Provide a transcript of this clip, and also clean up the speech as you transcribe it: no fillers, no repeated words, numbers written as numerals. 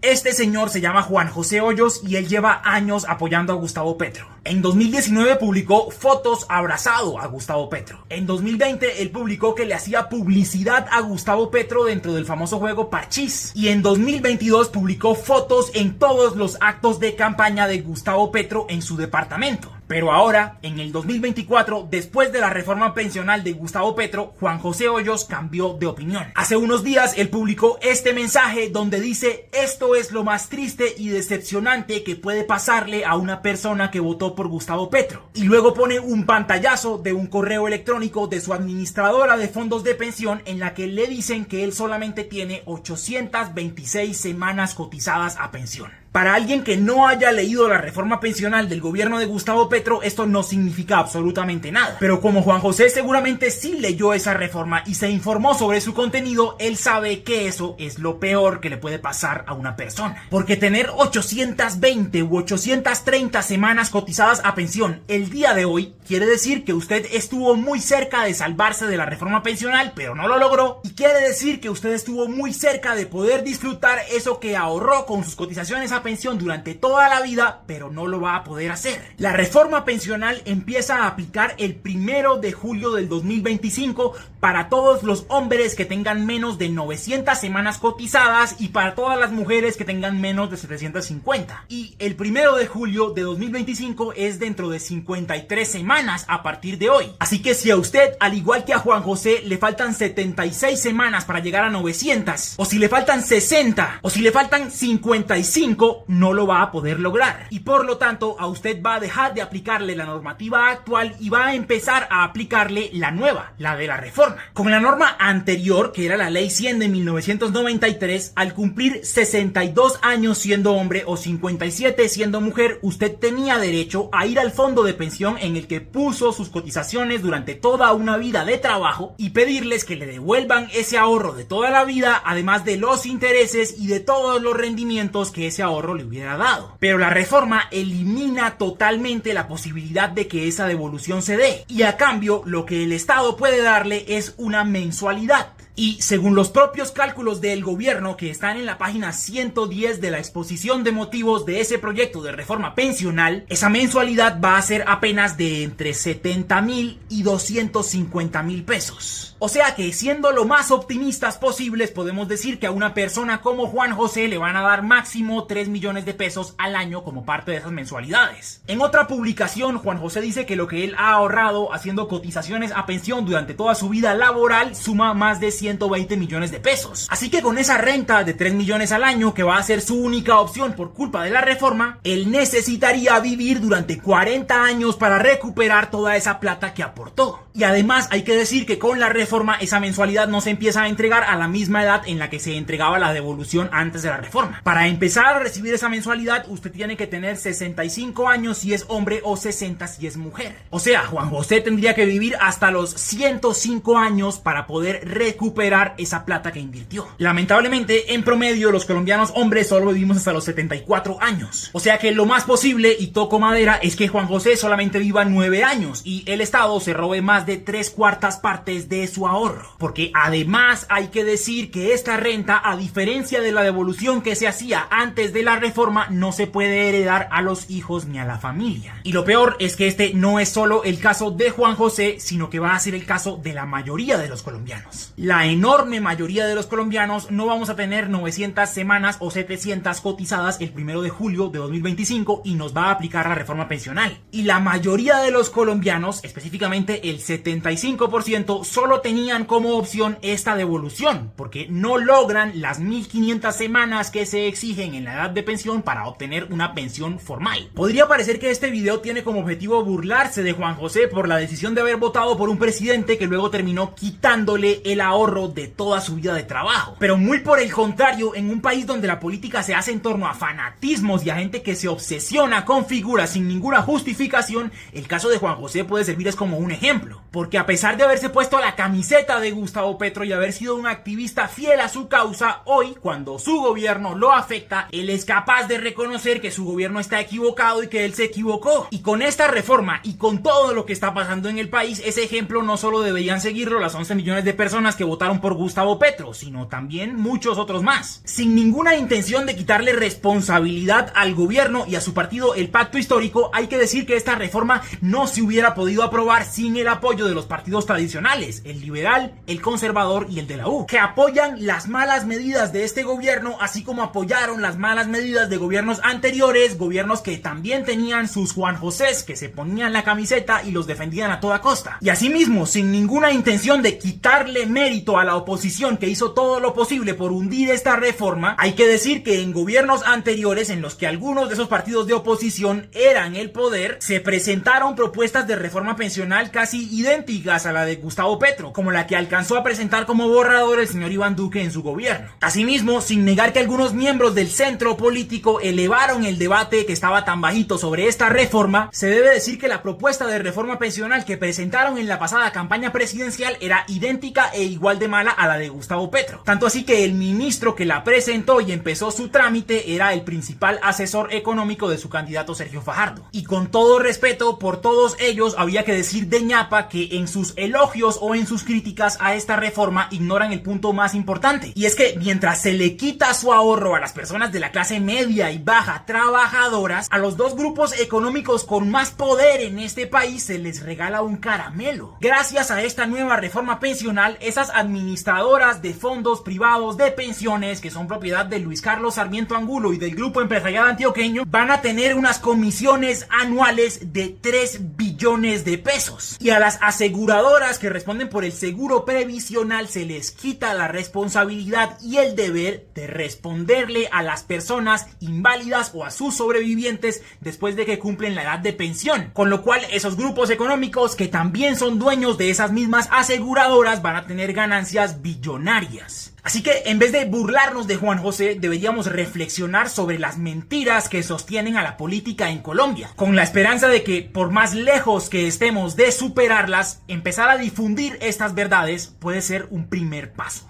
Este señor se llama Juan José Hoyos y él lleva años apoyando a Gustavo Petro. En 2019 publicó fotos abrazado a Gustavo Petro. En 2020 él publicó que le hacía publicidad a Gustavo Petro dentro del famoso juego Parchís. Y en 2022 publicó fotos en todos los actos de campaña de Gustavo Petro en su departamento. Pero ahora, en el 2024, después de la reforma pensional de Gustavo Petro, Juan José Hoyos cambió de opinión. Hace unos días él publicó este mensaje donde dice: esto es lo más triste y decepcionante que puede pasarle a una persona que votó por Gustavo Petro. Y luego pone un pantallazo de un correo electrónico de su administradora de fondos de pensión en la que le dicen que él solamente tiene 826 semanas cotizadas a pensión. Para alguien que no haya leído la reforma pensional del gobierno de Gustavo Petro, esto no significa absolutamente nada. Pero como Juan José seguramente sí leyó esa reforma y se informó sobre su contenido, él sabe que eso es lo peor que le puede pasar a una persona. Porque tener 820 u 830 semanas cotizadas a pensión el día de hoy quiere decir que usted estuvo muy cerca de salvarse de la reforma pensional, pero no lo logró. Y quiere decir que usted estuvo muy cerca de poder disfrutar eso que ahorró con sus cotizaciones a pensión durante toda la vida, pero no lo va a poder hacer. La reforma pensional empieza a aplicar el 1 de julio del 2025 para todos los hombres que tengan menos de 900 semanas cotizadas y para todas las mujeres que tengan menos de 750. Y el 1 de julio de 2025 es dentro de 53 semanas a partir de hoy. Así que si a usted, al igual que a Juan José, le faltan 76 semanas para llegar a 900, o si le faltan 60, o si le faltan 55, no lo va a poder lograr. Y por lo tanto, a usted va a dejar de aplicarle la normativa actual y va a empezar a aplicarle la nueva, la de la reforma. Con la norma anterior, que era la Ley 100 de 1993, al cumplir 62 años siendo hombre o 57 siendo mujer, usted tenía derecho a ir al fondo de pensión en el que puso sus cotizaciones durante toda una vida de trabajo y pedirles que le devuelvan ese ahorro de toda la vida, además de los intereses y de todos los rendimientos que ese ahorro le hubiera dado. Pero la reforma elimina totalmente la posibilidad de que esa devolución se dé, y a cambio lo que el Estado puede darle es una mensualidad. Y según los propios cálculos del gobierno que están en la página 110 de la exposición de motivos de ese proyecto de reforma pensional, esa mensualidad va a ser apenas de entre 70,000 y 250,000 pesos. O sea que, siendo lo más optimistas posibles, podemos decir que a una persona como Juan José le van a dar máximo 3 millones de pesos al año como parte de esas mensualidades. En otra publicación, Juan José dice que lo que él ha ahorrado haciendo cotizaciones a pensión durante toda su vida laboral suma más de 120 millones de pesos. Así que con esa renta de 3 millones al año, que va a ser su única opción por culpa de la reforma, él necesitaría vivir durante 40 años para recuperar toda esa plata que aportó. Y además hay que decir que con la reforma esa mensualidad no se empieza a entregar a la misma edad en la que se entregaba la devolución antes de la reforma. Para empezar a recibir esa mensualidad, usted tiene que tener 65 años si es hombre o 60 si es mujer. O sea, Juan José tendría que vivir hasta los 105 años para poder recuperar esa plata que invirtió. Lamentablemente, en promedio, los colombianos hombres solo vivimos hasta los 74 años. O sea que lo más posible, y toco madera, es que Juan José solamente viva 9 años y el Estado se robe más de 3/4 partes de su ahorro. Porque además hay que decir que esta renta, a diferencia de la devolución que se hacía antes de la reforma, no se puede heredar a los hijos ni a la familia. Y lo peor es que este no es solo el caso de Juan José, sino que va a ser el caso de la mayoría de los colombianos. La enorme mayoría de los colombianos no vamos a tener 900 semanas o 700 cotizadas el 1 de julio de 2025 y nos va a aplicar la reforma pensional. Y la mayoría de los colombianos, específicamente el 75%, solo tenían como opción esta devolución, porque no logran las 1500 semanas que se exigen en la edad de pensión para obtener una pensión formal. Podría parecer que este video tiene como objetivo burlarse de Juan José por la decisión de haber votado por un presidente que luego terminó quitándole el ahorro de toda su vida de trabajo. Pero muy por el contrario, en un país donde la política se hace en torno a fanatismos y a gente que se obsesiona con figuras sin ninguna justificación, el caso de Juan José puede servir como un ejemplo. porque a pesar de haberse puesto la camiseta de Gustavo Petro y haber sido un activista fiel a su causa, hoy, cuando su gobierno lo afecta, él es capaz de reconocer que su gobierno está equivocado y que él se equivocó. Y con esta reforma y con todo lo que está pasando en el país, ese ejemplo no solo deberían seguirlo las 11 millones de personas que votaron por Gustavo Petro, sino también muchos otros más. Sin ninguna intención de quitarle responsabilidad al gobierno y a su partido, el Pacto Histórico, hay que decir que esta reforma no se hubiera podido aprobar sin el apoyo de los partidos tradicionales, el liberal, el conservador y el de la U, que apoyan las malas medidas de este gobierno, así como apoyaron las malas medidas de gobiernos anteriores, gobiernos que también tenían sus Juan Josés, que se ponían la camiseta y los defendían a toda costa. Y asimismo, sin ninguna intención de quitarle mérito a la oposición que hizo todo lo posible por hundir esta reforma, hay que decir que en gobiernos anteriores, en los que algunos de esos partidos de oposición eran el poder, se presentaron propuestas de reforma pensional casi idénticas a la de Gustavo Petro, como la que alcanzó a presentar como borrador el señor Iván Duque en su gobierno. Asimismo, sin negar que algunos miembros del centro político elevaron el debate que estaba tan bajito sobre esta reforma, se debe decir que la propuesta de reforma pensional que presentaron en la pasada campaña presidencial era idéntica e igual de mala a la de Gustavo Petro. Tanto así que el ministro que la presentó y empezó su trámite era el principal asesor económico de su candidato Sergio Fajardo. Y con todo respeto por todos ellos, había que decir de ñapa que en sus elogios o en sus críticas a esta reforma ignoran el punto más importante. Y es que mientras se le quita su ahorro a las personas de la clase media y baja trabajadoras, a los dos grupos económicos con más poder en este país se les regala un caramelo. Gracias a esta nueva reforma pensional, esas administradoras de fondos privados de pensiones que son propiedad de Luis Carlos Sarmiento Angulo y del Grupo Empresarial Antioqueño van a tener unas comisiones anuales de 3 billones de pesos. Y a las aseguradoras que responden por el seguro previsional se les quita la responsabilidad y el deber de responderle a las personas inválidas o a sus sobrevivientes después de que cumplen la edad de pensión. Con lo cual, esos grupos económicos que también son dueños de esas mismas aseguradoras van a tener ganancias billonarias. Así que en vez de burlarnos de Juan José, deberíamos reflexionar sobre las mentiras que sostienen a la política en Colombia, con la esperanza de que, por más lejos que estemos de superarlas, empezar a difundir estas verdades puede ser un primer paso.